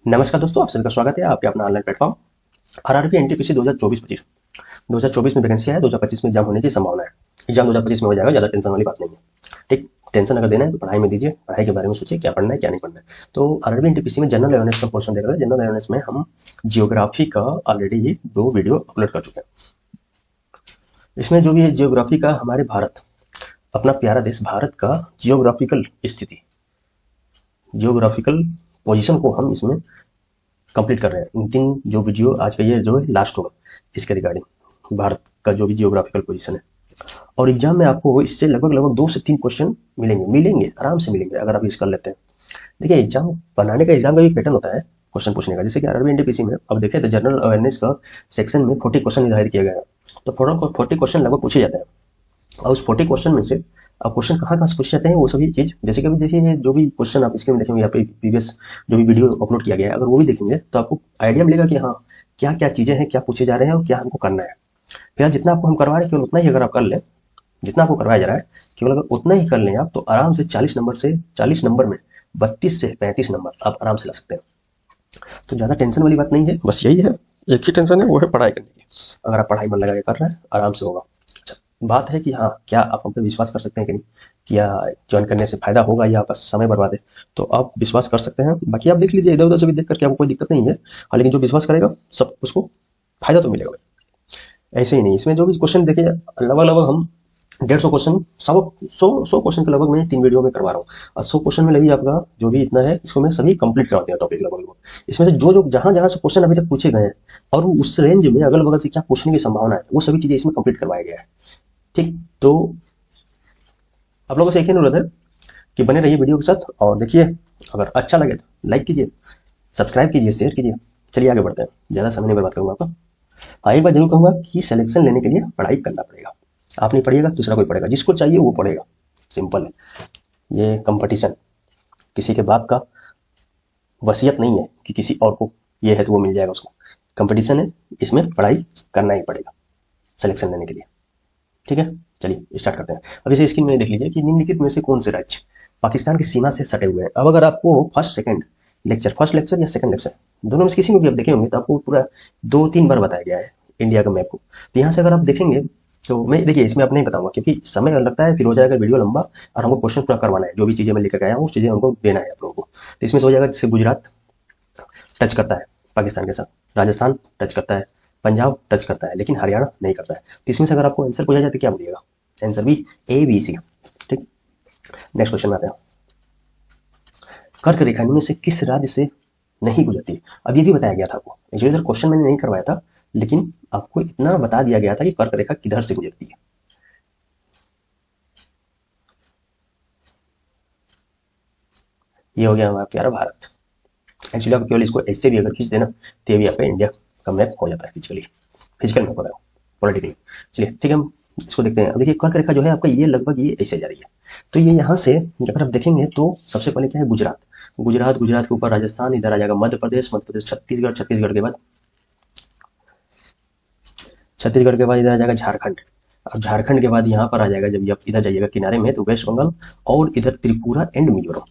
नमस्कार दोस्तों, आप सभी का स्वागत है आपके अपना ऑनलाइन प्लेटफॉर्म आरआरबी एनटीपीसी 2024-25। 2024 में वैकेंसी है, 2025 में एग्जाम होने की संभावना है। एग्जाम 2025 में हो जाएगा, ज़्यादा टेंशन वाली बात नहीं है। ठीक, टेंशन अगर देना है तो पढ़ाई में दीजिए, पढ़ाई के बारे में सोचिए क्या पढ़ना है क्या नहीं पढ़ना है। तो आरआरबी एनटीपीसी में जनरल अवेयरनेस का पोर्शन देख रहे हैं। जनरल अवेयरनेस में हम जियोग्राफी का ऑलरेडी 2 वीडियो अपलोड कर चुके हैं। इसमें जो भी है जियोग्राफी का, हमारे भारत, अपना प्यारा देश भारत का जियोग्राफिकल स्थिति, जियोग्राफिकल पोजीशन को हम इसमें कंप्लीट कर रहे हैं। इन 3 जो वीडियो आज का ये जो है लास्ट होगा इसके रिगार्डिंग भारत का जो भी जियोग्राफिकल पोजीशन है। और एग्जाम में आपको इससे लगभग लगभग 2 से 3 क्वेश्चन मिलेंगे आराम से मिलेंगे अगर आप इस कर लेते हैं। देखिए, एग्जाम बनाने का, एग्जाम का भी पैटर्न होता है क्वेश्चन पूछने का। जैसे कि आरआरबी एनटीपीसी में अब देखें तो जनरल अवेयरनेस का सेक्शन में 40 क्वेश्चन निर्धारित किया गया है। तो 40 क्वेश्चन लगभग पूछे जाते हैं। और उस 40 क्वेश्चन में से अब क्वेश्चन कहाँ से पूछे जाते हैं वो सभी चीज़, जैसे कि अभी देखिए जो भी क्वेश्चन आप इसके में देखेंगे, यहाँ पे प्रीवियस जो भी वीडियो अपलोड किया गया है, अगर वो भी देखेंगे तो आपको आइडिया मिलेगा कि हाँ क्या क्या चीज़ें हैं, क्या पूछे जा रहे हैं और क्या हमको करना है। फिलहाल जितना आपको हम करवा रहे हैं केवल उतना ही अगर आप कर लें, जितना आपको करवाया जा रहा है केवल अगर उतना ही कर लें आप, तो आराम से 40 नंबर में 32 से 35 नंबर आप आराम से ला सकते हैं। तो ज़्यादा टेंशन वाली बात नहीं है, बस यही है, एक ही टेंशन है, वो है पढ़ाई करने की। अगर आप पढ़ाई मन लगा के कर रहे हैं आराम से होगा। अच्छा, बात है कि हाँ क्या आप हम पे विश्वास कर सकते हैं कि नहीं, क्या ज्वाइन करने से फायदा होगा या बस समय बर्बाद है। तो आप विश्वास कर सकते हैं, बाकी आप देख लीजिए, इधर उधर से भी देख करके आपको कोई दिक्कत नहीं है। हाँ, लेकिन जो विश्वास करेगा सब उसको फायदा तो मिलेगा भाई। ऐसे ही नहीं, इसमें जो भी क्वेश्चन देखिए लगभग लगभग हम 150 क्वेश्चन, सौ क्वेश्चन के लगभग मैं 3 वीडियो में करवा रहा हूँ। और 100 क्वेश्चन में लगी आपका जो भी इतना है, इसको मैं सभी कंप्लीट करवा दिया टॉपिक लगभग लगभग। इसमें से जो जो जहाँ जहाँ से क्वेश्चन अभी तक पूछे गए हैं और उस रेंज में अगल बगल से क्या पूछने की संभावना है, वो सभी चीजें इसमें कंप्लीट करवाया गया है। ठीक, तो आप लोगों से एक ही अनुरोध है कि बने रहिए वीडियो के साथ और देखिए। अगर अच्छा लगे तो लाइक कीजिए, सब्सक्राइब कीजिए, शेयर कीजिए। चलिए आगे बढ़ते हैं, ज़्यादा समय नहीं बर्बाद करूँगा आपका। हाँ, एक बात जरूर कहूँगा कि सिलेक्शन लेने के लिए पढ़ाई करना पड़ेगा। आप नहीं पढ़िएगा दूसरा कोई पढ़ेगा, जिसको चाहिए वो पढ़ेगा, सिंपल है। ये कंपटीशन किसी के बाप का वसीयत नहीं है कि किसी और को ये है तो वो मिल जाएगा उसको। कंपटीशन है, इसमें पढ़ाई करना ही पड़ेगा सिलेक्शन लेने के लिए। ठीक है, चलिए स्टार्ट करते हैं। अब इसे स्क्रीन में देख लीजिए कि निम्नलिखित में से कौन से राज्य पाकिस्तान की सीमा से सटे हुए हैं। अब अगर आपको फर्स्ट लेक्चर या सेकंड लेक्चर, दोनों में से किसी में भी आप देखे होंगे तो आपको पूरा 2-3 बार बताया गया है इंडिया का मैप को। तो यहाँ से अगर आप देखेंगे तो मैं देखिए इसमें आप नहीं बताऊंगा क्योंकि समय लगता है, फिर हो जाएगा वीडियो लंबा और हमको क्वेश्चन पूरा करवाना है। जो भी चीज़ें मैं लेकर आया हूँ उस चीज़ें हमको देना है आप लोगों को। तो इसमें से हो जाएगा, जैसे गुजरात टच करता है पाकिस्तान के साथ, राजस्थान टच करता है, पंजाब टच करता है, लेकिन हरियाणा नहीं करता है। तो इसमें से अगर आपको आंसर पूछा जाए तो क्या बोलिएगा? आंसर भी ABC। ठीक, नेक्स्ट क्वेश्चन में आते हैं। कर्क रेखा इनमें से किस राज्य से नहीं गुजरती है? अब ये भी बताया गया था आपको, एक्चुअली इधर क्वेश्चन मैंने नहीं करवाया था, लेकिन आपको इतना बता दिया गया था कि कर्क रेखा किधर से गुजरती है। ये हो गया हमारा प्यारा भारत। एक्चुअली आप केवल इसको ऐसे भी अगर खींच देना तो ये भी आपका इंडिया का मैप हो जाता है, फिजिकल मैप होता है पॉलिटिकली। चलिए ठीक है, हम इसको देखते हैं। अब देखिए कर्क रेखा जो है आपका ये लगभग ये ऐसे जा रही है। तो ये यहाँ से अगर आप देखेंगे तो सबसे पहले क्या है, गुजरात। गुजरात के ऊपर राजस्थान, इधर आ जाएगा मध्य प्रदेश, छत्तीसगढ़, छत्तीसगढ़ के बाद इधर आ जाएगा झारखंड। और झारखंड के बाद यहाँ पर आ जाएगा, जब आप इधर जाइएगा किनारे में तो वेस्ट बंगाल और इधर त्रिपुरा एंड मिजोरम।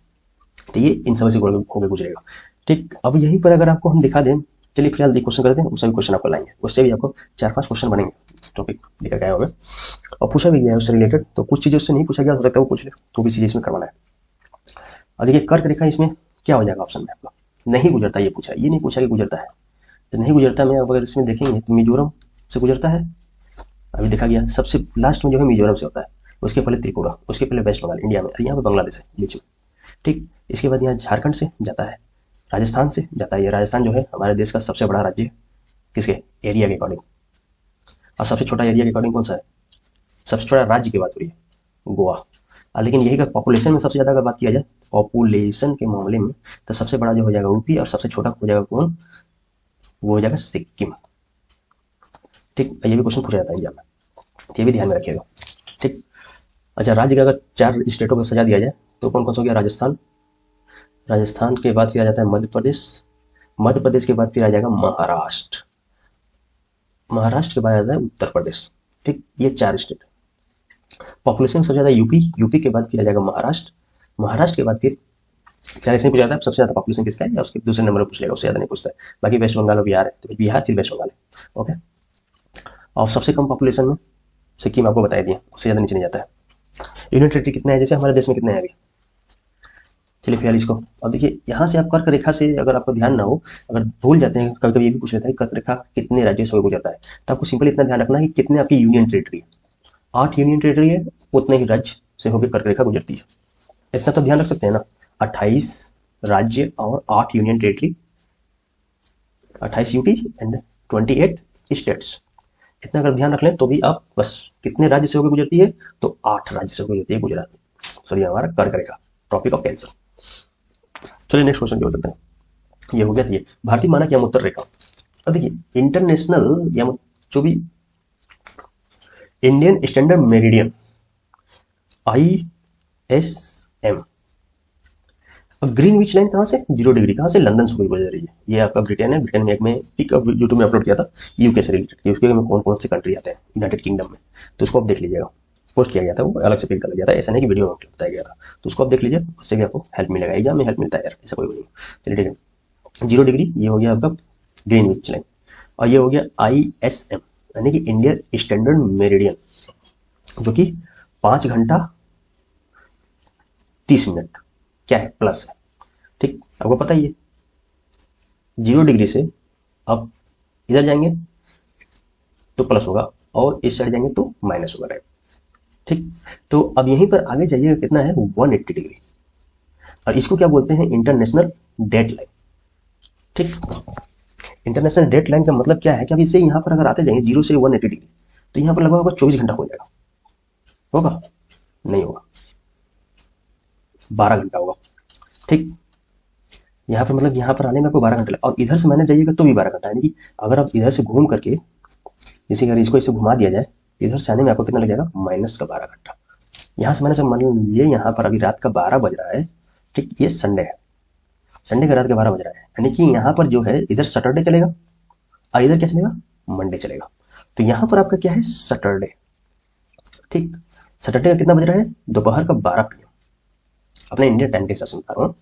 तो ये इन सब से होकर गुजरेगा। ठीक, अब यहीं पर अगर आपको हम दिखा दें, चलिए फिलहाल क्वेश्चन करते हैं, उस सभी क्वेश्चन आपको लाएंगे, उससे भी आपको 4-5 क्वेश्चन बनेंगे, टॉपिक लेकर गया होगा और पूछा भी गया है उससे रिलेटेड। तो कुछ चीज़ें उससे नहीं पूछा गया, हो सकता है वो पूछ ले, तो भी चीज़ें इसमें करवाना है। और देखिए कर्क रेखा इसमें क्या हो जाएगा ऑप्शन में आपका, नहीं गुजरता ये पूछा, ये नहीं पूछा कि गुजरता है। तो नहीं गुजरता में अगर इसमें देखेंगे तो मिजोरम से गुजरता है, अभी देखा गया। सबसे लास्ट में जो है मिजोरम से होता है, उसके पहले त्रिपुरा, उसके पहले वेस्ट बंगाल इंडिया में, और यहाँ पे बांग्लादेश है बीच में। ठीक, इसके बाद यहाँ झारखंड से जाता है, राजस्थान से जाता है। ये राजस्थान जो है हमारे देश का सबसे बड़ा राज्य है, किसके एरिया के अकॉर्डिंग। और सबसे छोटा एरिया के अकॉर्डिंग कौन सा है? सबसे छोटा राज्य की बात हो रही है, गोवा। लेकिन यही अगर पॉपुलेशन में सबसे ज़्यादा अगर बात किया जाए, पॉपुलेशन के मामले में, तो सबसे बड़ा जो हो जाएगा यूपी और सबसे छोटा हो जाएगा कौन? वो हो जाएगा सिक्किम। ठीक, ये भी क्वेश्चन पूछा जाता है इंडिया में, ये भी ध्यान में रखिएगा। ठीक, अच्छा, राज्य का अगर 4 स्टेटों को सजा दिया जाए तो कौन कौन सा हो गया? राजस्थान, राजस्थान के बाद फिर आ जाता है मध्य प्रदेश, मध्य प्रदेश के बाद फिर आ जाएगा महाराष्ट्र, महाराष्ट्र के बाद आ जाता है उत्तर प्रदेश। ठीक, ये 4 स्टेट। पॉपुलेशन सबसे ज़्यादा यूपी, यूपी के बाद फिर आ जाएगा महाराष्ट्र, महाराष्ट्र के बाद फिर क्या ऐसे ही पूछा था सबसे ज़्यादा पॉपुलेशन किसका है, या उसके दूसरे नंबर पर पूछ लेगा, उससे ज़्यादा नहीं पूछता है। बाकी वेस्ट बंगाल और बिहार है, तो बिहार फिर वेस्ट बंगाल है। ओके, और सबसे कम पॉपुलेशन में सिक्किम आपको बता दिया, उससे ज़्यादा नीचे नहीं जाता है। यूनियन टेरिटरी कितना है, जैसे हमारे देश में कितने हैं अभी, चलिए 42 को। अब देखिए यहाँ से आप कर्क रेखा से, अगर आपको ध्यान ना हो, अगर भूल जाते हैं, कभी कभी ये भी पूछ लेता है कर्क रेखा कितने राज्यों से होकर गुजरता है, तो आपको सिंपल इतना ध्यान रखना है कि कितने आपकी यूनियन टेरिटरी है। 8 यूनियन टेरिटरी है, उतने ही राज्य से होकर कर्क रेखा गुजरती है। इतना तो ध्यान रख सकते हैं ना, 28 राज्य और 8 union territory, 28 UT and 28 states. इतना अगर ध्यान रख लें तो भी आप बस कितने राज्य से होकर गुजरती है, तो 8 राज्य से होकर गुजरती है गुजरात, सॉरी हमारा कर्क रेखा, ट्रॉपिक ऑफ कैंसर। चलिए नेक्स्ट क्वेश्चन की ओर चलते हैं। ये हो गया, ये भारतीय मानक यम उत्तर रेखा। अब देखिए इंटरनेशनल यम, जो भी इंडियन स्टैंडर्ड मेरिडियन ISM, अब ग्रीनविच लाइन कहाँ से, 0 डिग्री, कहाँ से, लंदन से गुजर रही है। ये आपका ब्रिटेन है, ब्रिटेन में एक में पिक यूट्यूब में अपलोड किया था, यूके से रिलेटेड थी, उसके में कौन कौन से कंट्री आते हैं यूनाइटेड किंगडम में, तो उसको आप देख लीजिएगा, पोस्ट किया गया था, वो अलग से पिक डाला गया था, ऐसा नहीं कि वीडियो में बताया गया था, तो उसको आप देख लीजिए, उससे भी आपको हेल्प मिलेगा, एग्जाम में हेल्प मिलता है यार, ऐसा कोई नहीं। चलिए ठीक है, 0 डिग्री ये हो गया आपका ग्रीनविच लाइन, और ये हो गया ISM यानी कि इंडियन स्टैंडर्ड मेरिडियन, जो कि 5 घंटा 30 मिनट क्या है, प्लस है। ठीक, आपको पता ही है 0 डिग्री से अब इधर जाएंगे तो प्लस होगा, और इस साइड जाएंगे तो माइनस होगा, राइट। ठीक, तो अब यहीं पर आगे जाइएगा, कितना है, 180 डिग्री, और इसको क्या बोलते हैं, इंटरनेशनल डेट लाइन। ठीक, इंटरनेशनल डेट लाइन का मतलब क्या है कि अब इससे यहाँ पर अगर आते जाएंगे 0 से 180 डिग्री, तो यहाँ पर लगभग 24 घंटा हो जाएगा, होगा नहीं होगा, 12 घंटा होगा। ठीक, यहाँ पर मतलब यहाँ पर आने में आपको 12 घंटे लगे, और इधर से मैंने जाइएगा तो भी 12 घंटा, यानी कि अगर आप इधर से घूम करके, जैसे अगर इसको इसे घुमा दिया जाए, इधर से आने में आपको कितना लग जाएगा, माइनस का 12 घंटा। यहाँ से मैंने जब मान लीजिए यहाँ पर अभी रात का 12 बज रहा है, ठीक, ये संडे है, संडे का रात का 12 बज रहा है, यानी कि यहाँ पर जो है इधर सैटरडे चलेगा, और इधर क्या चलेगा, मंडे चलेगा, तो यहाँ पर आपका क्या है, सैटरडे। ठीक, सैटरडे का कितना बज रहा है, दोपहर का 12 PM, अपने इंडियन टाइम के हिसाब से बता रहा हूँ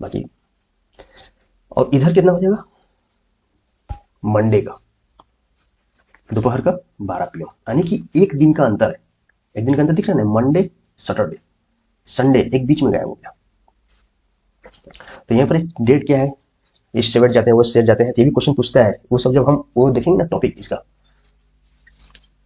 बाकी, और इधर कितना हो जाएगा, मंडे का दोपहर का 12 PM, यानी कि एक दिन का अंतर है, एक दिन का अंतर दिख रहा है ना, मंडे सैटरडे संडे एक बीच में गायब हो गया। तो यहाँ पर एक डेट क्या है, इस सेट जाते हैं वो सेट जाते हैं, तो ये भी क्वेश्चन पूछता है, वो सब जब हम वो देखेंगे ना टॉपिक इसका,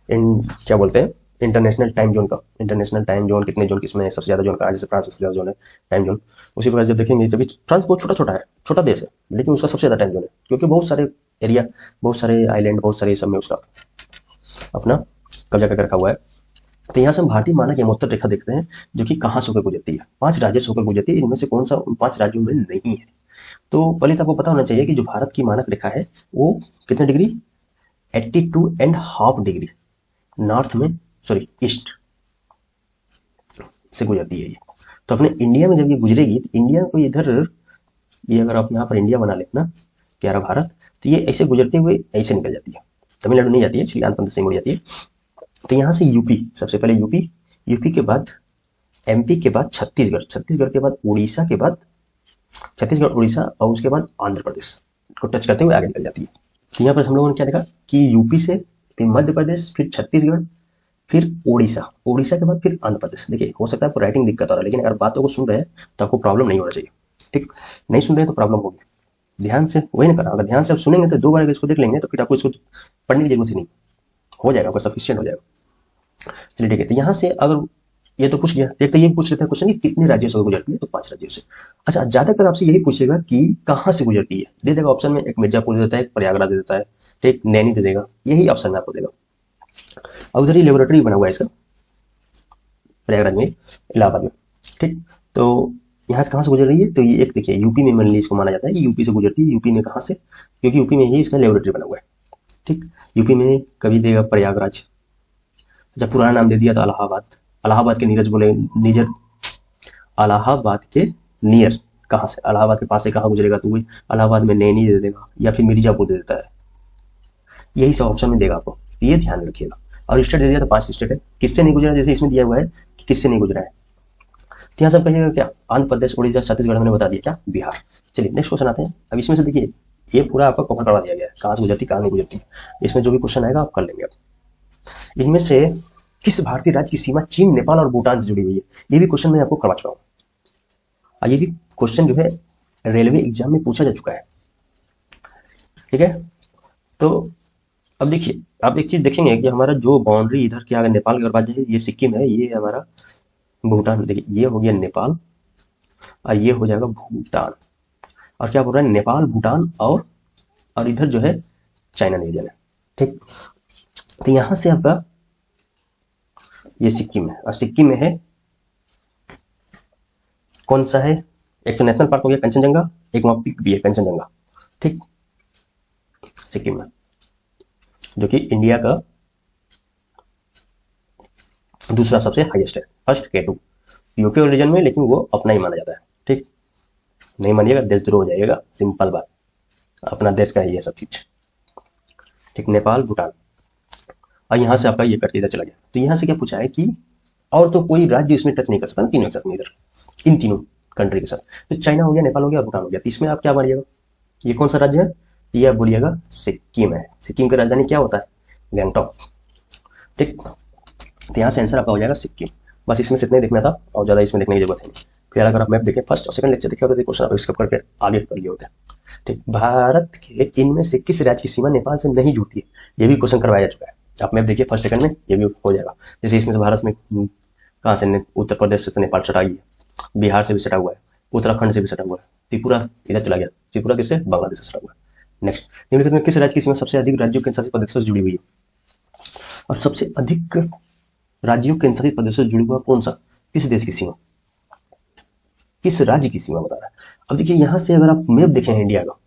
इन क्या बोलते हैं, इंटरनेशनल टाइम जोन का, इंटरनेशनल टाइम जोन कितने जोन किसमें है, सबसे ज्यादा जोन का, जैसे फ्रांस में सबसे ज्यादा जोन है टाइम जोन, उसी प्रकार जब देखेंगे, जब फ्रांस बहुत छोटा छोटा है, छोटा देश है, लेकिन उसका सबसे ज्यादा टाइम जोन है, क्योंकि बहुत सारे एरिया, बहुत सारे आइलैंड, बहुत सारे सब में उसका अपना कब्जा करके रखा हुआ है। तो यहाँ से हम भारतीय मानक यमोत्तर रेखा देखते हैं, जो कि कहाँ से होकर गुजरती है, 5 राज्यों से होकर गुजरती है, इनमें से कौन सा 5 राज्यों में नहीं है। तो पहले तो आपको पता होना चाहिए कि जो भारत की मानक रेखा है वो कितने डिग्री, 82.5 डिग्री नॉर्थ में, सॉरी ईस्ट से गुजरती है ये। तो अपने इंडिया में जब ये गुजरेगी, तो इंडिया को इधर, ये अगर आप यहाँ पर इंडिया बना लेना प्यारा भारत, तो ये ऐसे गुजरते हुए ऐसे निकल जाती है, तमिलनाडु नहीं जाती है, एक्चुअली आंध्र प्रदेश से मुड़ जाती है। तो यहाँ से यूपी, सबसे पहले यूपी, यूपी के बाद MP के बाद छत्तीसगढ़, छत्तीसगढ़ के बाद उड़ीसा, के बाद छत्तीसगढ़ उड़ीसा, और उसके बाद आंध्र प्रदेश को टच करते हुए आगे निकल जाती है। तो यहाँ पर हम लोगों ने क्या देखा कि यूपी से फिर मध्य प्रदेश, फिर छत्तीसगढ़, फिर उड़ीसा, उड़ीसा के बाद फिर आंध्र प्रदेश। देखिए हो सकता है आपको राइटिंग दिक्कत हो रहा है, लेकिन अगर बातों को सुन रहे हैं तो आपको प्रॉब्लम नहीं होना चाहिए। ठीक, नहीं सुन रहे हैं तो प्रॉब्लम होगी, ध्यान से वही ना करना, अगर ध्यान से आप सुनेंगे तो 2 बार अगर इसको देख लेंगे तो फिर आपको इसको पढ़ने की जरूरत ही नहीं, हो जाएगा, आपका सफिशियंट हो जाएगा। चलिए ठीक है, तो यहाँ से अगर ये तो पूछ गया, एक तो ये पूछ लेते हैं क्वेश्चन कि कितने राज्यों से गुजरती है, तो 5 राज्यों से। अच्छा, ज्यादातर आपसे यही पूछेगा कि कहाँ से गुजरती है, दे देगा ऑप्शन में, एक मिर्जापुर दे देता है, एक प्रयागराज दे देता है, एक नैनी दे देगा, यही ऑप्शन में आपको देगा। और उधर ही लेबोरेटरी बना हुआ है इसका, प्रयागराज में, इलाहाबाद में। ठीक, तो यहाँ से कहाँ से गुजर रही है, तो ये एक देखिए यूपी में मेनली इसको माना जाता है कि यूपी से गुजरती है। यूपी में कहाँ से, क्योंकि यूपी में ही इसका लेबोरेटरी बना हुआ है। ठीक, यूपी में कभी देगा प्रयागराज, जब पुराना नाम दे दिया तो इलाहाबाद, इलाहाबाद के नीरज बोले, निजर, इलाहाबाद के नियर कहाँ से, इलाहाबाद के पास से कहाँ गुजरेगा, तो वही इलाहाबाद में नैनी दे देगा, या फिर मिर्जापुर दे देता है, यही सब ऑप्शन में देगा आपको, ये ध्यान रखिएगा। और स्टेट दे दिया तो 5 स्टेट है, किससे नहीं गुजरा, जैसे इसमें दिया हुआ है कि किससे नहीं गुजरा है, तो यहाँ सब कहिएगा क्या, आंध्र प्रदेश, उड़ीसा, छत्तीसगढ़, मैंने बता दिया क्या, बिहार। चलिए नेक्स्ट क्वेश्चन आते हैं। अब इसमें से देखिए ये पूरा आपका कवर करवा दिया गया है, कहाँ से गुजरती कहाँ नहीं गुजरती, इसमें जो भी क्वेश्चन आएगा आप कर लेंगे। अब इनमें से किस भारतीय राज्य की सीमा चीन, नेपाल और भूटान से जुड़ी हुई है, ये भी क्वेश्चन मैं आपको करवा चुका हूँ, और ये भी क्वेश्चन जो है रेलवे एग्जाम में पूछा जा चुका है, ठीक है। तो अब देखिए आप एक चीज देखेंगे कि हमारा जो बाउंड्री इधर की अगर नेपाल की अगर बात जाए, ये सिक्किम है, ये हमारा भूटान, देखिए ये हो गया नेपाल और ये हो जाएगा भूटान, और क्या बोल रहा है, नेपाल, भूटान और इधर जो है चाइना न्यूजीलैंड है, ठीक। तो यहां से आपका ये सिक्किम है, और सिक्किम में है कौन सा है, एक तो नेशनल पार्क हो गया कंचनजंगा, एक वहां पीक भी है कंचनजंगा, ठीक, सिक्किम में, जो कि इंडिया का दूसरा सबसे हाईएस्ट है, फर्स्ट K2 यूके और रीजन में, लेकिन वो अपना ही माना जाता है, ठीक। नहीं मानिएगा देशद्रोह हो जाएगा, सिंपल बात, अपना देश का ही है सब चीज, ठीक। नेपाल, भूटान, और यहाँ से आपका ये कट के इधर चला गया। तो यहाँ से क्या पूछा है कि और तो कोई राज्य इसमें टच नहीं कर सकता, तीनों एक साथ में इधर, इन तीनों कंट्री के साथ। तो चाइना हो गया, नेपाल हो गया, भूटान हो गया, तो इसमें आप क्या मानिएगा, ये कौन सा राज्य है, ये आप बोलिएगा सिक्किम है। सिक्किम की राजधानी क्या होता है, गैंगटॉक, ठीक। तो यहाँ से आंसर आपका हो जाएगा सिक्किम। बस इसमें से इतना ही देखना था, और ज़्यादा इसमें देखने की जरूरत है नहीं। फिर अगर आप मैप देखें फर्स्ट और सेकंड लेक्चर देखें और क्वेश्चन आप स्किप करके आगे कर लिए होते हैं, ठीक। भारत के इनमें से किस राज्य की सीमा नेपाल से नहीं जुड़ती है, ये भी क्वेश्चन करवाया जा चुका है। आप मैप देखिए फर्स्ट सेकंड में, ये भी हो जाएगा। जैसे इसमें से भारत में कहाँ से, उत्तर प्रदेश से तो नेपाल सटा ही है, बिहार से भी सटा हुआ है, उत्तराखंड से भी सटा हुआ है, त्रिपुरा इधर चला गया, त्रिपुरा किससे, बांग्लादेश से सटा हुआ है। नेक्स्ट, निम्नलिखित में किस राज्य की सीमा सबसे अधिक राज्यों के केंद्रशासित प्रदेशों से जुड़ी हुई है, और सबसे अधिक राज्यों के केंद्रशासित प्रदेशों से जुड़ी हुआ कौन सा, किस देश की सीमा, किस राज्य की सीमा बता रहा है। अब देखिए यहाँ से अगर आप मैप देखें इंडिया का,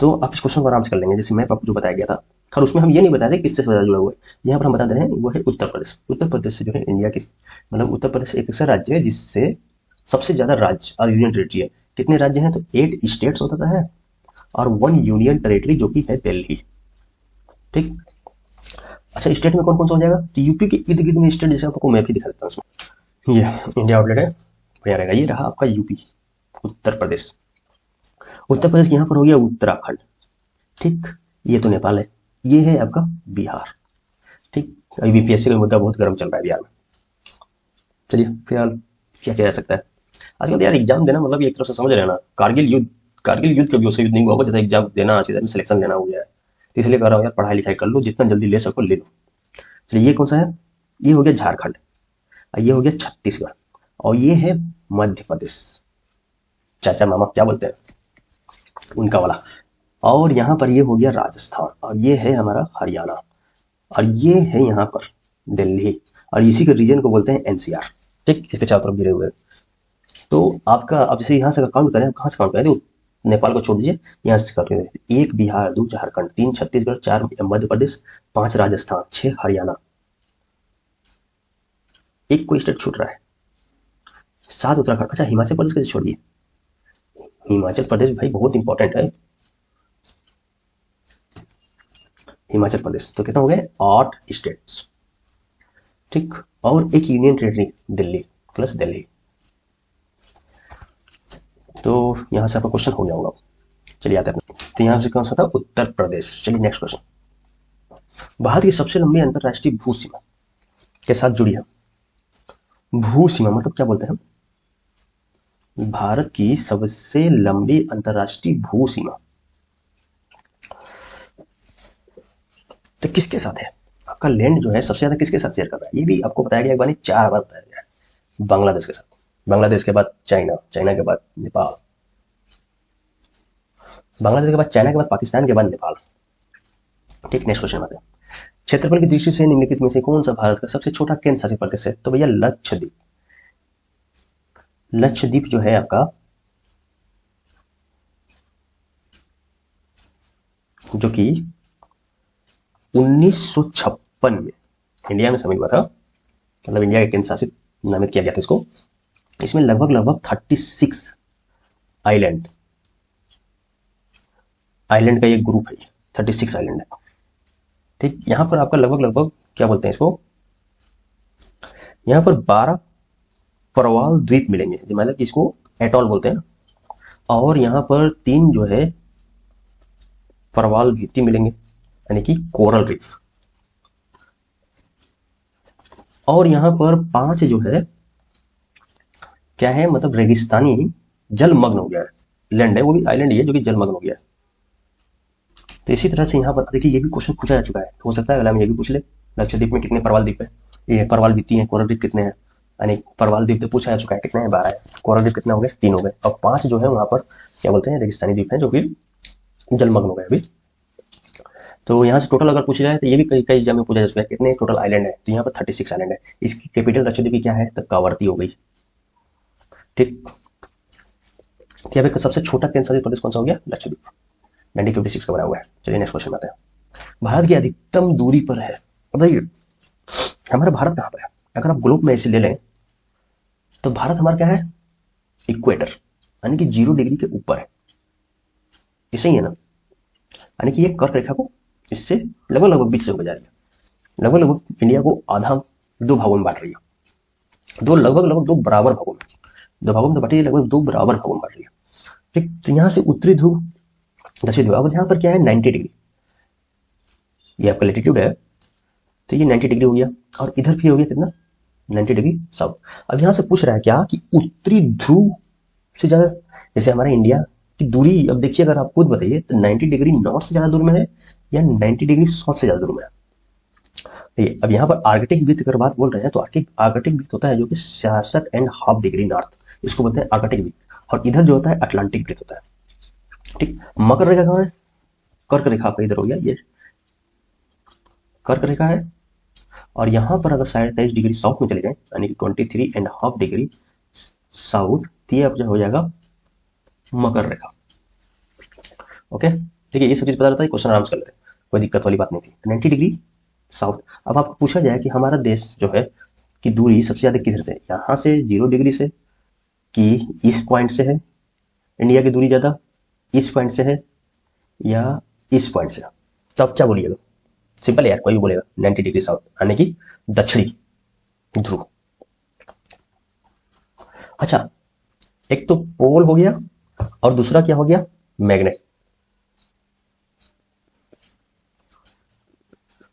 तो आप इस क्वेश्चन को आराम से कर लेंगे। जैसे मैप आपको जो बताया गया था, खैर उसमें हम ये नहीं बताते किससे जुड़ा हुआ है, यहाँ पर हम बता दे रहे हैं वो है उत्तर प्रदेश। उत्तर प्रदेश से जो है इंडिया की, मतलब उत्तर प्रदेश एक ऐसा राज्य है जिससे सबसे ज्यादा राज्य और यूनियन टेरिटरी है। कितने राज्य हैं, तो 8 स्टेट्स होता है और 1 यूनियन टेरिटरी जो कि है दिल्ली, ठीक। अच्छा स्टेट में कौन कौन सा हो जाएगा, तो यूपी के इर्द गिर्द में स्टेट, जैसे आपको मैप ही दिखा देता हूँ उसमें, ये इंडिया आउटलेट है, बढ़िया रहेगा। ये रहा आपका यूपी, उत्तर प्रदेश। उत्तर प्रदेश यहाँ पर हो गया उत्तराखंड, ठीक। ये तो नेपाल है, ये है आपका बिहार, ठीक। अभी बीपीएससी का मुद्दा बहुत गर्म चल रहा है बिहार में। चलिए फिलहाल क्या किया जा सकता है, आजकल यार एग्जाम देना मतलब एक तरफ से समझ रहे हैं ना, कारगिल युद्ध कभी उससे युद्ध नहीं हुआ होगा जैसा एग्जाम देना आज के दिन सिलेक्शन लेना हो गया है। तो इसलिए कह रहा हूँ यार पढ़ाई लिखाई कर लो, जितना जल्दी ले सको ले लो। चलिए ये कौन सा है, ये हो गया झारखंड, ये हो गया छत्तीसगढ़, और ये है मध्य प्रदेश, चाचा मामा क्या बोलते हैं उनका वाला, और यहाँ पर ये हो गया राजस्थान, और ये है हमारा हरियाणा, और ये है यहाँ पर दिल्ली, और इसी के रीजन को बोलते हैं एनसीआर, ठीक। इसके चारों तरफ गिरे हुए। तो आपका अब जैसे यहाँ से काउंट करें, कहाँ से काउंट करें, तो नेपाल को छोड़ दीजिए, यहाँ से काउंट करें, 1 बिहार, 2 झारखंड, 3 छत्तीसगढ़, 4 मध्य प्रदेश, 5 राजस्थान, 6 हरियाणा, एक कोई स्टेट छूट रहा है, 7 उत्तराखंड। अच्छा हिमाचल प्रदेश कैसे छोड़िए, हिमाचल प्रदेश भाई बहुत इंपॉर्टेंट है, हिमाचल प्रदेश। तो कितना हो गए, 8 स्टेट्स, ठीक, और एक union territory Delhi plus Delhi. तो यहां से आपका क्वेश्चन हो गया होगा। चलिए आते हैं, तो यहां से कौन सा था, उत्तर प्रदेश। चलिए नेक्स्ट क्वेश्चन, भारत की सबसे लंबी अंतरराष्ट्रीय भू सीमा के साथ जुड़ी है। भू सीमा मतलब क्या बोलते हैं, भारत की सबसे लंबी अंतरराष्ट्रीय भू सीमा तो किसके साथ है, आपका लैंड जो है सबसे ज्यादा किसके साथ शेयर कर रहा है, ये भी आपको बताया गया एक बार नहीं 4 बार बताया गया है, बांग्लादेश के साथ, बांग्लादेश के बाद चाइना, चाइना के बाद नेपाल, बांग्लादेश के बाद चाइना के बाद पाकिस्तान के बाद नेपाल, ठीक। नेक्स्ट क्वेश्चन आते हैं, क्षेत्रफल की दृष्टि से निम्नलिखित में से कौन सा भारत का सबसे छोटा केंद्र शासित प्रदेश है, तो भैया लक्षद्वीप। लक्षद्वीप जो है आपका, जो कि 1956 में इंडिया में शामिल हुआ था, मतलब इंडिया के केंद्र शासित नामित किया गया था इसको। इसमें लगभग 36 आइलैंड का एक ग्रुप है, 36 आइलैंड है, ठीक। यहां पर आपका लगभग क्या बोलते हैं इसको, यहां पर 12 परवाल द्वीप मिलेंगे, जो मतलब कि इसको एटॉल बोलते हैं ना, और यहाँ पर 3 जो है परवाल भित्ति मिलेंगे यानी कि कोरल रीफ, और यहाँ पर 5 जो है क्या है, मतलब रेगिस्तानी जलमग्न हो गया है, लैंड है, वो भी आइलैंड ही है जो कि जलमग्न हो गया है। तो इसी तरह से यहाँ पर देखिए ये भी क्वेश्चन पूछा जा चुका है, तो हो सकता है अगला में ये भी पूछ ले, लक्षद्वीप में कितने परवाल द्वीप है, ये परवाल भित्ति है, कोरल द्वीप कितने हैं, यानी परवाल द्वीप तो पूछा जा चुका है कितने हैं, 12 है, कोरल द्वीप कितने हो गए, 3 हो गए, और 5 जो है वहां पर क्या बोलते हैं, रेगिस्तानी द्वीप है जो कि जलमग्न हो गए अभी। तो यहाँ से टोटल अगर पूछा जाए तो ये भी कई कई एग्जाम में पूछा जा चुका है कितने टोटल आइलैंड है, तो यहाँ पर 36 आइलैंड है। इसकी कैपिटल लक्षद्वीप की क्या है, तो कावरती हो गई, ठीक। तो यहाँ पे सबसे छोटा केंद्र शासित प्रदेश कौन सा हो गया, लक्षद्वीप, 1956 का बना हुआ है। चलिए नेक्स्ट क्वेश्चन आते हैं। भारत की अधिकतम दूरी पर है, अब देखिए हमारा भारत कहाँ पर है, अगर आप ग्लोब में ऐसे ले लें तो भारत हमारा क्या है, इक्वेटर, यानी कि 0 डिग्री के ऊपर है, ऐसे ही है ना, यानी कि ये कर्क रेखा को इससे लगभग लगभग बीच से होकर जा रही है, लगभग लगभग इंडिया को आधा 2 भागों में बांट रही है, लगभग लगभग 2 बराबर भागों में, 2 भागों में तो बांटी है, लगभग 2 बराबर भागों में बांट रही है, ठीक। तो यहाँ से उत्तरी ध्रुव, दक्षिण ध्रुव, अब यहाँ पर क्या है 90 डिग्री, ये आपका लेटीट्यूड है, तो ये 90 डिग्री हो गया, और इधर भी हो गया कितना, 90 डिग्री साउथ। अब यहाँ से पूछ रहा है क्या कि उत्तरी ध्रुव से ज्यादा, जैसे हमारा इंडिया की दूरी, अब देखिए अगर आप खुद बताइए तो 90 डिग्री नॉर्थ से ज्यादा दूर में है या 90 डिग्री साउथ से ज्यादा दूर में है। देखिए अब यहाँ पर आर्कटिक वृत्त अगर बात बोल रहे हैं तो आर्कटिक वृत्त होता है जो कि 66.5 डिग्री नॉर्थ, इसको बोलते हैं आर्कटिक वृत्त, और इधर जो होता है अटलांटिक वृत्त होता है, ठीक। मकर रेखा कहाँ है, कर्क रेखा आपका इधर हो गया, ये कर्क रेखा है, और यहाँ पर अगर 23.5 डिग्री साउथ में चले जाए यानी कि 23.5 डिग्री साउथ, तो ये अब जो हो जाएगा मकर रेखा, ओके। देखिए ये सब चीज पता रहता है, क्वेश्चन आराम से कर लेते हैं, कोई दिक्कत वाली बात नहीं थी। 90 डिग्री साउथ। अब आपको पूछा जाए कि हमारा देश जो है की दूरी सबसे ज्यादा किधर से, यहाँ से 0 डिग्री से कि इस पॉइंट से है, इंडिया की दूरी ज्यादा इस पॉइंट से है या इस पॉइंट से, तो आप क्या बोलिएगा, सिंपल है यार, कोई भी बोलेगा 90 डिग्री साउथ यानी कि दक्षिणी ध्रुव। अच्छा, एक तो पोल हो गया और दूसरा क्या हो गया, मैग्नेट।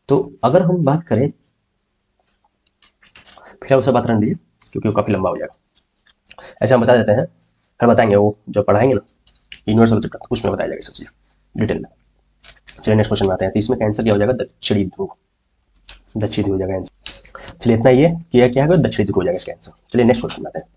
तो अगर हम बात करें, फिर उसे बात रहने दीजिए क्योंकि वो काफी लंबा हो जाएगा, ऐसा हम बता देते हैं, फिर बताएंगे वो जो पढ़ाएंगे ना यूनिवर्सल चैप्टर, उसमें बताया जाएगा सब चीज डिटेल में। चलिए नेक्स्ट क्वेश्चन में आते हैं, तो इसमें आंसर क्या हो जाएगा, दक्षिणी ध्रुव, दक्षिणी ध्रुव हो जाएगा आंसर। चलिए इतना ही है कि क्या होगा, दक्षिणी ध्रुव हो जाएगा इसका आंसर। चलिए नेक्स्ट क्वेश्चन में आते हैं।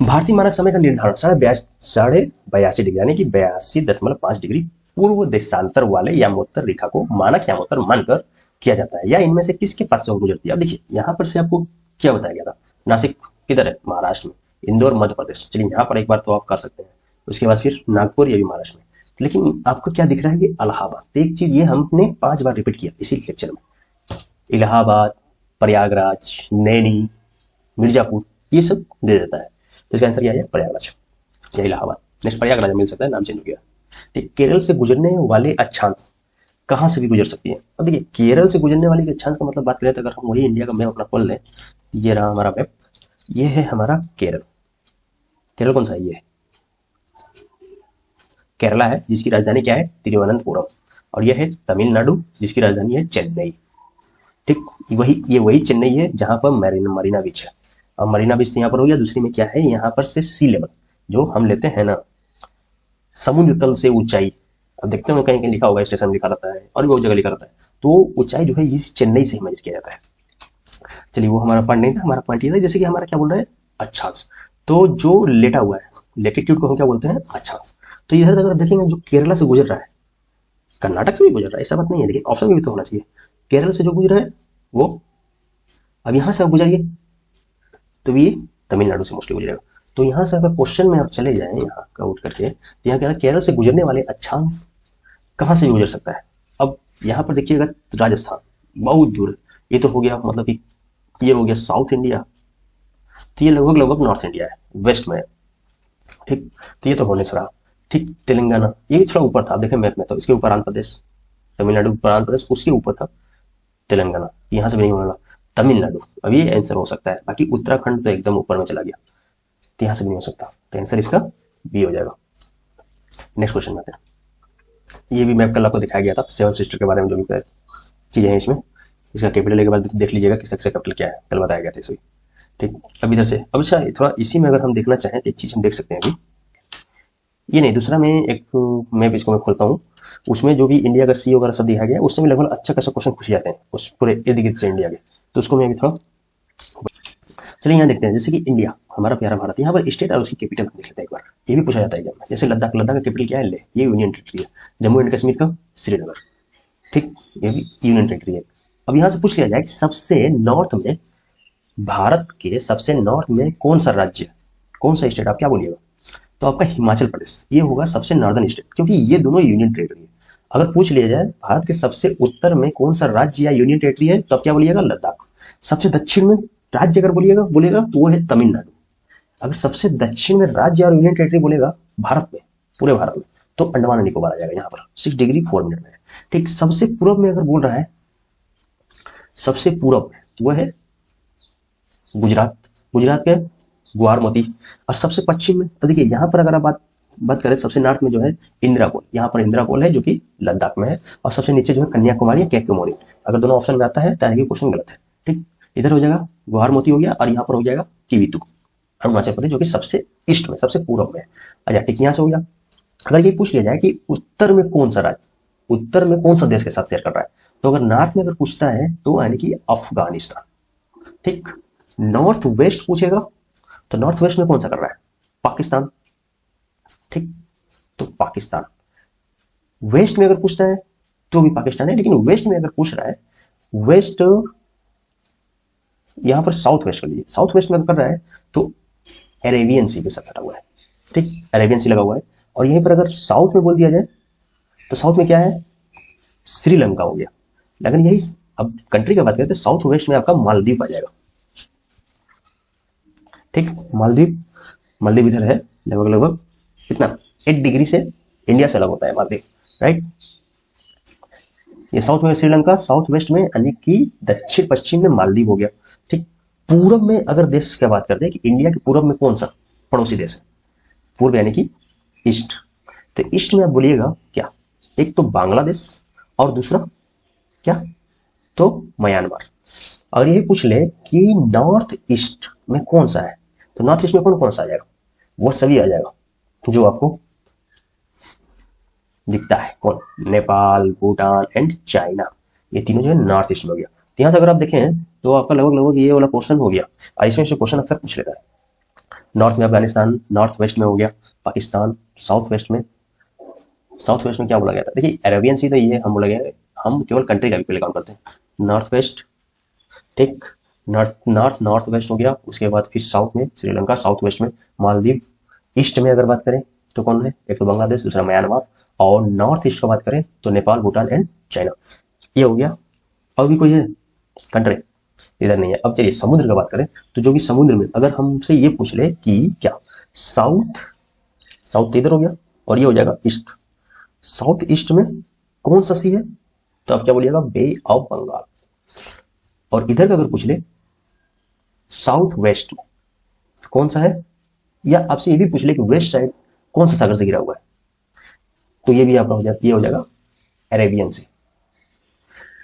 भारतीय मानक समय का निर्धारण 82.5 डिग्री यानी कि 82.5 डिग्री पूर्व देशांतर वाले यामोत्तर रेखा को मानक यामोत्तर मानकर किया जाता है, या इनमें से किसके पास से गुजरती है। अब देखिए यहाँ पर से आपको क्या बताया गया था, नासिक किधर है, महाराष्ट्र में, इंदौर मध्य प्रदेश, चलिए यहाँ पर एक बार तो आप कर सकते हैं, उसके बाद फिर नागपुर, ये भी महाराष्ट्र में, लेकिन आपको क्या दिख रहा है, ये इलाहाबाद। तो एक चीज ये हमने 5 बार रिपीट किया इसी लेक्चर में, इलाहाबाद, प्रयागराज, नैनी, मिर्जापुर, ये सब दे देता है, तो इसका आंसर क्या है, प्रयागराज या इलाहाबाद। नेक्स्ट प्रयागराज मिल सकता है, नाम चेंज हो गया। ठीक, केरल से गुजरने वाले अक्षांश कहाँ से भी गुजर सकती है। अब देखिए केरल से गुजरने वाले अक्षांश का मतलब बात करें तो अगर हम वही इंडिया का मैप अपना खोल लें, ये रहा हमारा मैप, ये है हमारा केरल। केरल कौन सा है, ये केरला है जिसकी राजधानी क्या है, तिरुवनंतपुरम, और यह है तमिलनाडु जिसकी राजधानी है चेन्नई। ठीक, वही चेन्नई है जहां पर मरीना बीच है। अब मरीना बीच यहाँ पर हो गया, दूसरी में क्या है, यहाँ पर से सी लेवल जो हम लेते हैं ना, समुद्र तल से ऊंचाई, अब देखते हैं कहीं कहीं लिखा होगा, स्टेशन लिखा रहता है और भी बहुत जगह लिखा रहता है, तो ऊंचाई जो है ये चेन्नई से ही मेजर किया जाता है। चलिए वो हमारा पॉइंट नहीं था, हमारा पॉइंट ये था जैसे कि हमारा क्या बोल रहा है, अक्षांश, तो जो लेटा हुआ है लेटीट्यूड को हम क्या बोलते हैं, अक्षांश। तो इधर अगर देखेंगे जो केरला से गुजर रहा है, कर्नाटक से भी गुजर रहा है, ऐसा बात नहीं है, लेकिन ऑप्शन में भी तो होना चाहिए। केरल से जो गुजरा है वो, अब यहाँ से आप गुजरिए तो ये तमिलनाडु से मोस्टली गुजरेगा। तो यहाँ से अगर क्वेश्चन में आप चले जाएं यहाँ काउंट करके, तो यहाँ क्या है, केरल से गुजरने वाले अक्षांश कहाँ से गुजर सकता है। अब यहाँ पर देखिएगा राजस्थान बहुत दूर है, ये तो हो गया मतलब कि ये हो गया साउथ इंडिया, तो ये लगभग लगभग नॉर्थ इंडिया है, वेस्ट में है। ठीक, तो ये तो होने से रहा। ठीक, तेलंगाना ये भी थोड़ा ऊपर था, आप देखें मैप में तो इसके ऊपर आंध्र प्रदेश, तमिलनाडु ऊपर आंध्र प्रदेश, उसके ऊपर था तेलंगाना, यहाँ से भी नहीं होने वाला। तमिलनाडु। अब ये आंसर हो सकता है, बाकी उत्तराखंड तो एकदम ऊपर में चला गया, तो यहाँ से भी नहीं हो सकता, तो आंसर इसका बी हो जाएगा। नेक्स्ट क्वेश्चन में आते हैं। ये भी मैप कल आपको दिखाया गया था, सेवन सिस्टर के बारे में जो भी चीजें हैं इसमें, इसका कैपिटल के बाद देख लीजिएगा किसका कैपिटल क्या है, कल बताया गया था इसे। ठीक, अब इधर से अब अच्छा थोड़ा इसी में अगर हम देखना चाहें तो एक चीज हम देख सकते हैं अभी, ये नहीं दूसरा में एक मैप इसको मैं खोलता हूँ, उसमें जो भी इंडिया का सी वगैरह सब दिखाया गया है उससे भी लगभग अच्छा खासा क्वेश्चन पूछ जाते हैं उस पूरे इर्द गिर्द से इंडिया के, तो उसको मैं अभी थोड़ा चलिए यहाँ देखते हैं। जैसे कि इंडिया हमारा प्यारा भारत, यहाँ पर स्टेट और उसकी कैपिटल देख लेते हैं एक बार, ये भी पूछा जाता है एग्जाम में। जैसे लद्दाख, लद्दाख का कैपिटल क्या है, ले, ये यूनियन टेरिटरी है। जम्मू एंड कश्मीर का श्रीनगर, ठीक, ये भी यूनियन टेरिटरी है। अब यहाँ से पूछ लिया जाए कि सबसे नॉर्थ में, भारत के सबसे नॉर्थ में कौन सा राज्य, कौन सा स्टेट, आप क्या बोलिएगा, तो आपका हिमाचल प्रदेश ये होगा सबसे नॉर्दर्न स्टेट, क्योंकि ये दोनों यूनियन टेरिटरी है। अगर पूछ लिया जाए भारत के सबसे उत्तर में कौन सा राज्य या यूनियन टेरिटरी है, तो आप क्या बोलिएगा, लद्दाख। सबसे दक्षिण में राज्य अगर बोलेगा तो वो है तमिलनाडु। अगर सबसे दक्षिण में राज्य और यूनियन टेरिटरी बोलेगा भारत में, पूरे भारत में, तो अंडमान और निकोबार आ जाएगा। यहाँ पर 6 डिग्री 4 मिनट में है। ठीक, सबसे पूर्व में अगर बोल रहा है, सबसे पूर्व में वो है गुजरात, गुजरात के ग्वारमती। और सबसे पश्चिम में, तो देखिए यहाँ पर अगर आप बात करें, सबसे नॉर्थ में जो है इंदिरा कोल, यहाँ पर इंदिरा कोल है जो कि लद्दाख में है। और सबसे नीचे जो है कन्याकुमारी या कैक्योमोरी। अगर दोनों ऑप्शन में आता है तो यानी कि क्वेश्चन गलत है। ठीक, इधर हो जाएगा ग्वारमती हो गया, और यहाँ पर हो जाएगा किवीतु, अरुणाचल प्रदेश, जो कि सबसे ईस्ट में, सबसे पूर्व में है। अच्छा ठीक, यहाँ से हो गया। अगर ये पूछ लिया जाए कि उत्तर में कौन सा राज्य, उत्तर में कौन सा देश के साथ शेयर कर रहा है, तो अगर नॉर्थ में अगर पूछता है तो यानी कि अफगानिस्तान। ठीक, नॉर्थ वेस्ट पूछेगा तो नॉर्थ वेस्ट में कौन सा कर रहा है, पाकिस्तान। ठीक, तो पाकिस्तान। वेस्ट में अगर पूछता है तो भी पाकिस्तान है, लेकिन वेस्ट में अगर पूछ रहा है, वेस्ट यहां पर साउथ वेस्ट कर लीजिए, साउथ वेस्ट में अगर कर रहा है तो अरेबियन सी के साथ सटा हुआ है। ठीक, अरेबियन सी लगा हुआ है। और यहीं पर अगर साउथ में बोल दिया जाए तो साउथ में क्या है, श्रीलंका हो गया। लेकिन यही अब कंट्री की बात करते हैं, साउथ वेस्ट में आपका मालदीव आ जाएगा। ठीक, मालदीव, मालदीव इधर है, लगभग लगभग कितना 8 डिग्री से इंडिया से अलग होता है मालदीव, राइट। ये साउथ में श्रीलंका, साउथ वेस्ट में यानी कि दक्षिण पश्चिम में मालदीव हो गया। ठीक, पूर्व में अगर देश की बात करते हैं कि इंडिया के पूर्व में कौन सा पड़ोसी देश है, पूर्व यानी कि ईस्ट, तो ईस्ट में आप बोलिएगा क्या, एक तो बांग्लादेश और दूसरा क्या, तो म्यांमार। और यही पूछ ले कि नॉर्थ ईस्ट में कौन सा है, तो नॉर्थ ईस्ट में कौन कौन सा आ जाएगा, वो सभी आ जाएगा जो आपको दिखता है, कौन, नेपाल, भूटान एंड चाइना, ये तीनों जो है नॉर्थ ईस्ट में हो गया। तो यहाँ से अगर आप देखें तो आपका लगभग लगभग ये वाला क्वेश्चन हो गया, और इसमें से क्वेश्चन अक्सर पूछ लेता है। नॉर्थ में अफगानिस्तान, नॉर्थ वेस्ट में हो गया पाकिस्तान, साउथ वेस्ट में, साउथ वेस्ट में क्या बोला गया था, देखिए अरेबियन सी, तो ये हम बोला गया, हम केवल कंट्री का भी पहले काउंट करते हैं। नॉर्थ वेस्ट, ठीक, नॉर्थ वेस्ट हो गया, उसके बाद फिर साउथ में श्रीलंका, साउथ वेस्ट में मालदीव, ईस्ट में अगर बात करें तो कौन है, एक तो बांग्लादेश, दूसरा म्यांमार, और नॉर्थ ईस्ट का बात करें तो नेपाल, भूटान एंड चाइना, ये हो गया। और भी कोई है कंट्री, इधर नहीं है। अब चलिए समुद्र का बात करें, तो जो भी समुद्र में अगर हमसे ये पूछ ले कि क्या साउथ, साउथ इधर हो गया, और ये हो जाएगा ईस्ट, साउथ ईस्ट में कौन सा सी है, तो आप क्या बोलिएगा, बे ऑफ बंगाल। और इधर का अगर पूछ ले साउथ वेस्ट में कौन सा है, या आपसे ये भी पूछ ले कि वेस्ट साइड कौन सा सागर से घिरा हुआ है, तो ये भी आपका हो जाएगा, ये हो जाएगा अरेबियन सी।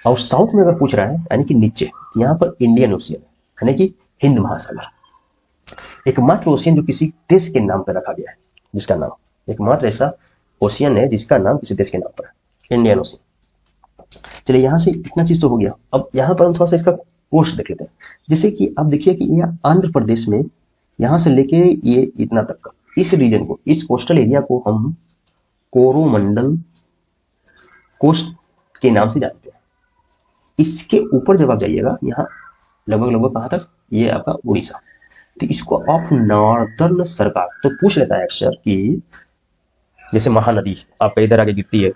और साउथ में अगर पूछ रहा है यानी कि नीचे, यहाँ पर इंडियन ओशियन यानी कि हिंद महासागर, एकमात्र ओशियन जो किसी देश के नाम पर रखा गया है, जिसका नाम, एकमात्र ऐसा ओशियन है जिसका नाम किसी देश के नाम पर है, इंडियन ओशियन। चलिए यहाँ से इतना चीज तो हो गया। अब यहाँ पर हम थोड़ा सा इसका कोस्ट देख लेते हैं। जैसे कि आप देखिए कि यह आंध्र प्रदेश में, यहाँ से लेके ये इतना तक का, इस रीजन को, इस कोस्टल एरिया को हम कोरोमंडल कोस्ट के नाम से जानते हैं। इसके ऊपर जब आप जाइएगा, यहाँ लगभग लगभग कहाँ तक, ये आपका उड़ीसा, तो इसको ऑफ नॉर्दर्न सरकार तो पूछ लेता है अक्सर कि जैसे महानदी आपका इधर आगे गिरती है,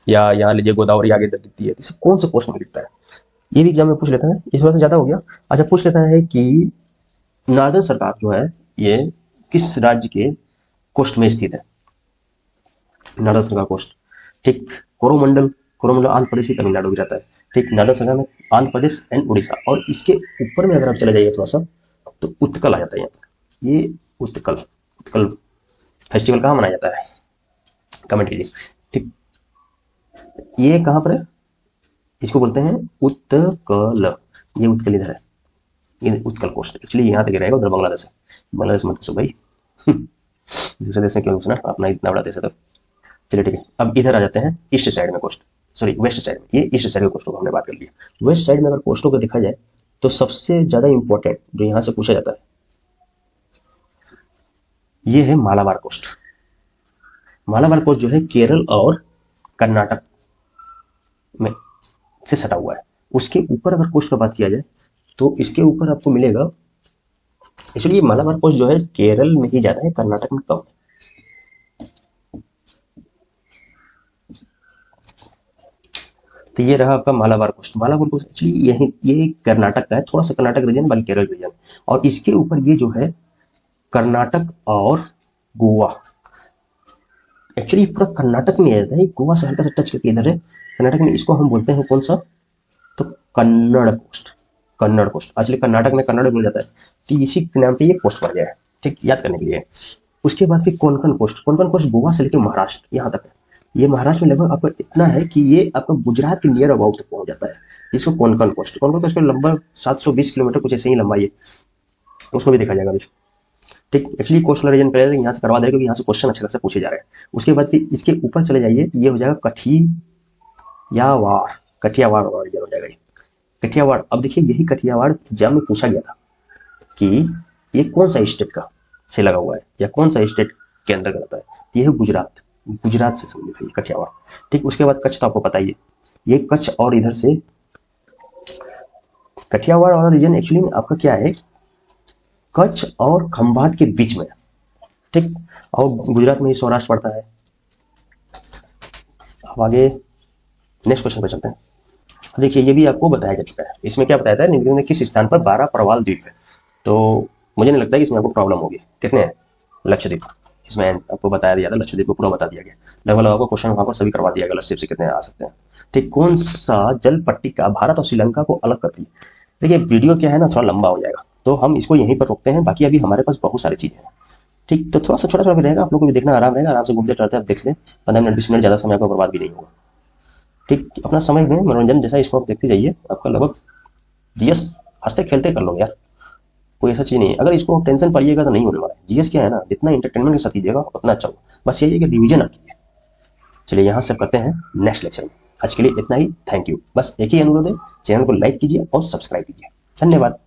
या यहाँ लीजिए गोदावरी आगे इधर गिरती है, इसे कौन सा कोस्ट में गिरता है, ये भी एग्जाम में पूछ लेता है। ये थोड़ा सा ज्यादा हो गया। अच्छा, पूछ लेता है कि नॉर्दर्न सरकार जो है ये किस राज्य के कोस्ट में स्थित है, नॉर्दर्न सरकार कोस्ट। ठीक, कोरोमंडल, पूर्व मतलब आंध्र प्रदेश भी तमिलनाडु भी रहता है। ठीक, नॉर्दर्न संगम में आंध्र प्रदेश एंड उड़ीसा, और इसके ऊपर में अगर आप चले जाइए थोड़ा सा तो उत्कल आ जाता है यहाँ पर। ये उत्कल, उत्कल फेस्टिवल कहाँ मनाया जाता है, कमेंट कीजिए। ठीक, ये कहाँ पर है, इसको बोलते हैं उत्कल। ये उत्कल इधर है, ये उत्कल कोस्ट एक्चुअली यहाँ तक रहेगा, उधर बांग्लादेश है। बांग्लादेश मत पूछो भाई दूसरे देश में क्यों पूछना, अपना इतना बड़ा देश है तो। चलिए ठीक है, अब इधर आ जाते हैं ईस्ट साइड में कोस्ट, सॉरी वेस्ट साइड में। ये ईस्ट साइड के कोस्टों को हमने बात कर लिया। वेस्ट साइड में अगर कोस्टों को देखा जाए तो सबसे ज्यादा इंपॉर्टेंट जो यहाँ से पूछा जाता है ये है मालाबार कोस्ट। मालाबार कोस्ट जो है केरल और कर्नाटक में से सटा हुआ है। उसके ऊपर अगर कोस्ट का बात किया जाए तो इसके ऊपर आपको मिलेगा, एक्चुअली ये मालाबार कोस्ट जो है केरल में ही ज्यादा है, कर्नाटक में कम है। तो ये रहा आपका Malabar coast. Malabar coast actually यही ये कर्नाटक का है, थोड़ा सा कर्नाटक रीजन, बाकी केरल रीजन। और इसके ऊपर ये जो है कर्नाटक और गोवा, एक्चुअली पूरा कर्नाटक में आता है, गोवा से हल्का सा टच करके इधर है कर्नाटक में। इसको हम बोलते हैं कौन सा, तो Kannada coast. Kannada coast actually Karnataka में कन्नड़ बोल जाता है, तो इसी के नाम पे ये कोस्ट बन गया है। ठीक, याद करने के लिए। उसके बाद फिर कोंकण कोस्ट। कोंकण कोस्ट गोवा से लेकर महाराष्ट्र यहाँ तक है। ये महाराष्ट्र में लगभग आपका इतना है कि ये आपका गुजरात के नियर अबाउट तक पहुंच जाता है। इसको कोंकण कोस्ट। कोंकण कोस्ट का लगभग 720 किलोमीटर कुछ ऐसे ही लंबाई है, उसको भी देखा जाएगा अभी। ठीक, एक्चुअली कोस्टल रीजन पहले यहाँ से करवा दे रहे क्योंकि यहाँ से क्वेश्चन अच्छे खासे पूछे जा रहे हैं। उसके बाद फिर इसके ऊपर चले जाइए तो ये हो जाएगा कठियावाड़। कठियावाड़ रीजन हो जाएगा ये कठियावाड़। अब देखिए यही कठियावाड़ एग्जाम में पूछा गया था कि ये कौन सा स्टेट का से लगा हुआ है या कौन सा स्टेट के अंदर आता है। ये है गुजरात, गुजरात से संबंधित है ये कठियावाड़। ठीक, उसके बाद कच्छ तो आपको पता ही है, ये कच्छ और इधर से कठियावाड़ वाला रीजन एक्चुअली में आपका क्या है, कच्छ और खंभात के बीच में। ठीक, और गुजरात में ही सौराष्ट्र पड़ता है। अब आगे नेक्स्ट क्वेश्चन पे चलते हैं। देखिए ये भी आपको बताया जा चुका है। इसमें क्या बताया था, निम्नलिखित में किस स्थान पर 12 प्रवाल द्वीप है। तो मुझे नहीं लगता कि इसमें आपको प्रॉब्लम होगी। कितने हैं, लक्षद्वीप। इसमें आपको बताया दिया था, लक्षद्वीप को पूरा बता दिया गया। लगभग आपको क्वेश्चन वहां पर सभी करवा दिया गया, लक्षद्वीप से कितने आ सकते हैं। ठीक, कौन सा जल पट्टिका भारत और श्रीलंका को अलग करती है। देखिए वीडियो क्या है ना, थोड़ा लंबा हो जाएगा तो हम इसको यहीं पर रोकते हैं। बाकी अभी हमारे पास बहुत सारी चीजें हैं। ठीक, तो थोड़ा सा छोटा छोटा भी रहेगा, आप लोग को भी देखना आराम रहेगा, आराम से घूमते टहलते आप देख लें। 15 मिनट 20 मिनट, ज्यादा समय आपका बर्बाद भी नहीं होगा। ठीक, अपना समय में मनोरंजन जैसा इसको आप देखते जाइए, आपका लगभग जीएस हंसते खेलते कर लो यार, कोई ऐसा चीज नहीं है। अगर इसको टेंशन पड़िएगा तो नहीं होने वाला है। जीएस क्या है ना, जितना इंटरटेनमेंट के साथ कीजिएगा उतना अच्छा होगा। बस यही है कि रिवीजन आप कीजिए। चलिए यहाँ से करते हैं नेक्स्ट लेक्चर में। आज के लिए इतना ही, थैंक यू। बस एक ही अनुरोध है, चैनल को लाइक कीजिए और सब्सक्राइब कीजिए। धन्यवाद।